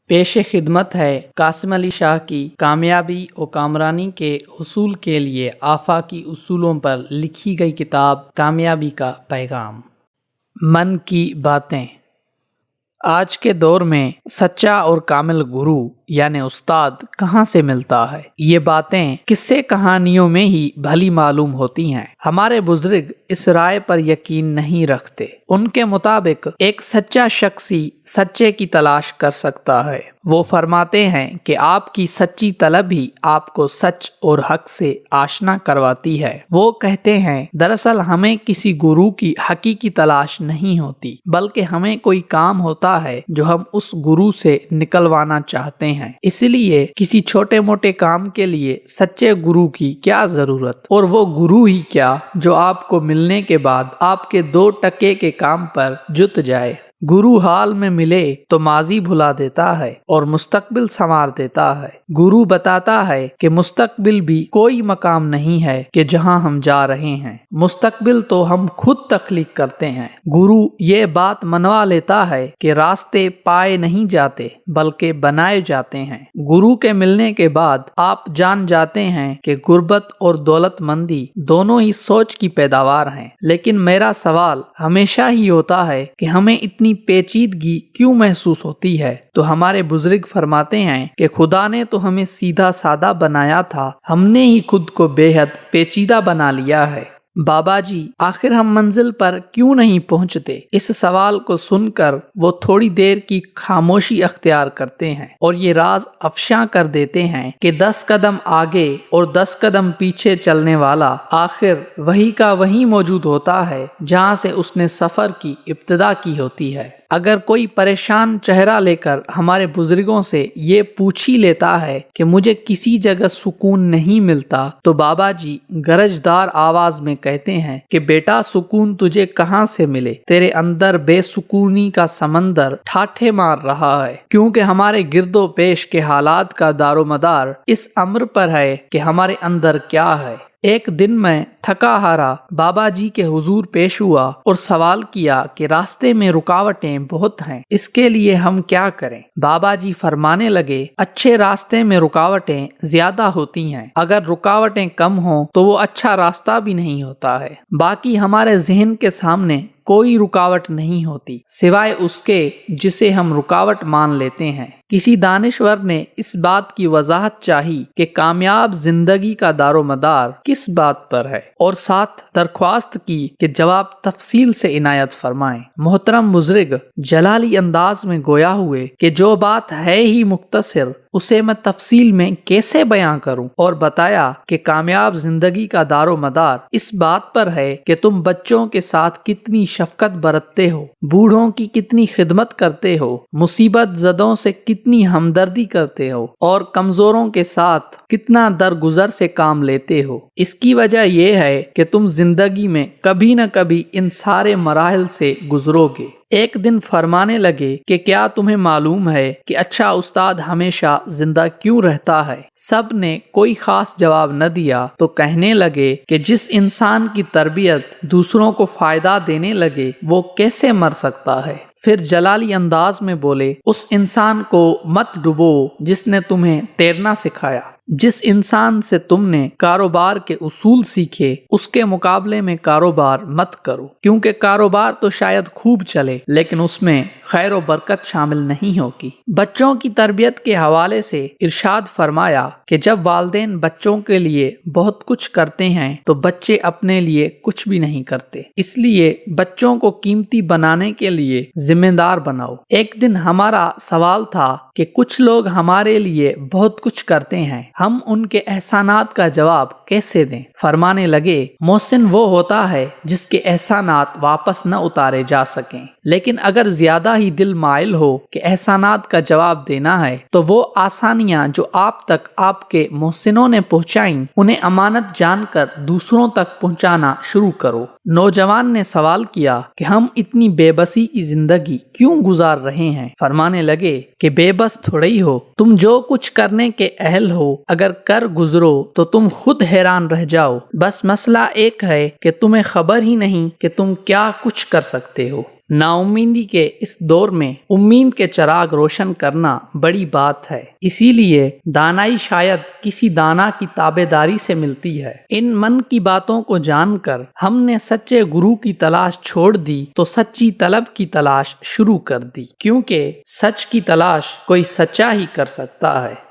پیش خدمت ہے قاسم علی شاہ کی کامیابی و کامرانی کے حصول کے لیے آفاقی اصولوں پر لکھی گئی کتاب کامیابی کا پیغام۔ من کی باتیں۔ آج کے دور میں سچا اور کامل گرو یعنی استاد کہاں سے ملتا ہے؟ یہ باتیں قصے کہانیوں میں ہی بھلی معلوم ہوتی ہیں۔ ہمارے بزرگ اس رائے پر یقین نہیں رکھتے۔ ان کے مطابق ایک سچا شخص ہی سچے کی تلاش کر سکتا ہے۔ وہ فرماتے ہیں کہ آپ کی سچی طلب ہی آپ کو سچ اور حق سے آشنا کرواتی ہے۔ وہ کہتے ہیں دراصل ہمیں کسی گرو کی حقیقی تلاش نہیں ہوتی، بلکہ ہمیں کوئی کام ہوتا ہے جو ہم اس گرو سے نکلوانا چاہتے ہیں۔ اس لیے کسی چھوٹے موٹے کام کے لیے سچے گرو کی کیا ضرورت، اور وہ گرو ہی کیا جو آپ کو ملنے کے بعد آپ کے 2 ٹکے کے کام پر جت جائے۔ گرو حال میں ملے تو ماضی بھلا دیتا ہے اور مستقبل سنوار دیتا ہے۔ گرو بتاتا ہے کہ مستقبل بھی کوئی مقام نہیں ہے کہ جہاں ہم جا رہے ہیں، مستقبل تو ہم خود تخلیق کرتے ہیں۔ گرو یہ بات منوا لیتا ہے کہ راستے پائے نہیں جاتے بلکہ بنائے جاتے ہیں۔ گرو کے ملنے کے بعد آپ جان جاتے ہیں کہ غربت اور دولت مندی دونوں ہی سوچ کی پیداوار ہیں۔ لیکن میرا سوال ہمیشہ ہی ہوتا ہے کہ ہمیں اتنی پیچیدگی کیوں محسوس ہوتی ہے؟ تو ہمارے بزرگ فرماتے ہیں کہ خدا نے تو ہمیں سیدھا سادہ بنایا تھا، ہم نے ہی خود کو بے حد پیچیدہ بنا لیا ہے۔ بابا جی آخر ہم منزل پر کیوں نہیں پہنچتے؟ اس سوال کو سن کر وہ تھوڑی دیر کی خاموشی اختیار کرتے ہیں اور یہ راز افشاں کر دیتے ہیں کہ 10 قدم آگے اور 10 قدم پیچھے چلنے والا آخر وہی کا وہی موجود ہوتا ہے جہاں سے اس نے سفر کی ابتدا کی ہوتی ہے۔ اگر کوئی پریشان چہرہ لے کر ہمارے بزرگوں سے یہ پوچھ ہی لیتا ہے کہ مجھے کسی جگہ سکون نہیں ملتا، تو بابا جی گرجدار آواز میں کہتے ہیں کہ بیٹا سکون تجھے کہاں سے ملے؟ تیرے اندر بے سکونی کا سمندر ٹھاٹھے مار رہا ہے، کیونکہ ہمارے گرد و پیش کے حالات کا دار و مدار اس امر پر ہے کہ ہمارے اندر کیا ہے۔ ایک دن میں تھکا ہارا بابا جی کے حضور پیش ہوا اور سوال کیا کہ راستے میں رکاوٹیں بہت ہیں، اس کے لیے ہم کیا کریں؟ بابا جی فرمانے لگے اچھے راستے میں رکاوٹیں زیادہ ہوتی ہیں، اگر رکاوٹیں کم ہوں تو وہ اچھا راستہ بھی نہیں ہوتا ہے۔ باقی ہمارے ذہن کے سامنے کوئی رکاوٹ نہیں ہوتی سوائے اس کے جسے ہم رکاوٹ مان لیتے ہیں۔ کسی دانشور نے اس بات کی وضاحت چاہی کہ کامیاب زندگی کا دار و مدار کس بات پر ہے، اور ساتھ درخواست کی کہ جواب تفصیل سے عنایت فرمائیں۔ محترم بزرگ جلالی انداز میں گویا ہوئے کہ جو بات ہے ہی مختصر اسے میں تفصیل میں کیسے بیاں کروں، اور بتایا کہ کامیاب زندگی کا دار و مدار اس بات پر ہے کہ تم بچوں کے ساتھ کتنی شفقت برتتے ہو، بوڑھوں کی کتنی خدمت کرتے ہو، مصیبت زدوں سے کتنی ہمدردی کرتے ہو، اور کمزوروں کے ساتھ کتنا درگزر سے کام لیتے ہو۔ اس کی وجہ یہ ہے کہ تم زندگی میں کبھی نہ کبھی ان سارے مراحل سے گزرو گے۔ ایک دن فرمانے لگے کہ کیا تمہیں معلوم ہے کہ اچھا استاد ہمیشہ زندہ کیوں رہتا ہے؟ سب نے کوئی خاص جواب نہ دیا تو کہنے لگے کہ جس انسان کی تربیت دوسروں کو فائدہ دینے لگے وہ کیسے مر سکتا ہے؟ پھر جلالی انداز میں بولے اس انسان کو مت ڈبو جس نے تمہیں تیرنا سکھایا۔ جس انسان سے تم نے کاروبار کے اصول سیکھے اس کے مقابلے میں کاروبار مت کرو، کیونکہ کاروبار تو شاید خوب چلے لیکن اس میں خیر و برکت شامل نہیں ہوگی۔ بچوں کی تربیت کے حوالے سے ارشاد فرمایا کہ جب والدین بچوں کے لیے بہت کچھ کرتے ہیں تو بچے اپنے لیے کچھ بھی نہیں کرتے، اس لیے بچوں کو قیمتی بنانے کے لیے ذمہ دار بناؤ۔ ایک دن ہمارا سوال تھا کہ کچھ لوگ ہمارے لیے بہت کچھ کرتے ہیں، ہم ان کے احسانات کا جواب کیسے دیں؟ فرمانے لگے محسن وہ ہوتا ہے جس کے احسانات واپس نہ اتارے جا سکیں، لیکن اگر زیادہ ہی دل مائل ہو کہ احسانات کا جواب دینا ہے تو وہ آسانیاں جو آپ تک آپ کے محسنوں نے پہنچائیں انہیں امانت جان کر دوسروں تک پہنچانا شروع کرو۔ نوجوان نے سوال کیا کہ ہم اتنی بے بسی کی زندگی کیوں گزار رہے ہیں؟ فرمانے لگے کہ بے بس تھوڑی ہو، تم جو کچھ کرنے کے اہل ہو اگر کر گزرو تو تم خود حیران رہ جاؤ، بس مسئلہ ایک ہے کہ تمہیں خبر ہی نہیں کہ تم کیا کچھ کر سکتے ہو۔ نا امیدی کے اس دور میں امید کے چراغ روشن کرنا بڑی بات ہے، اسی لیے دانائی شاید کسی دانا کی تابعداری سے ملتی ہے۔ ان من کی باتوں کو جان کر ہم نے سچے گرو کی تلاش چھوڑ دی تو سچی طلب کی تلاش شروع کر دی، کیونکہ سچ کی تلاش کوئی سچا ہی کر سکتا ہے۔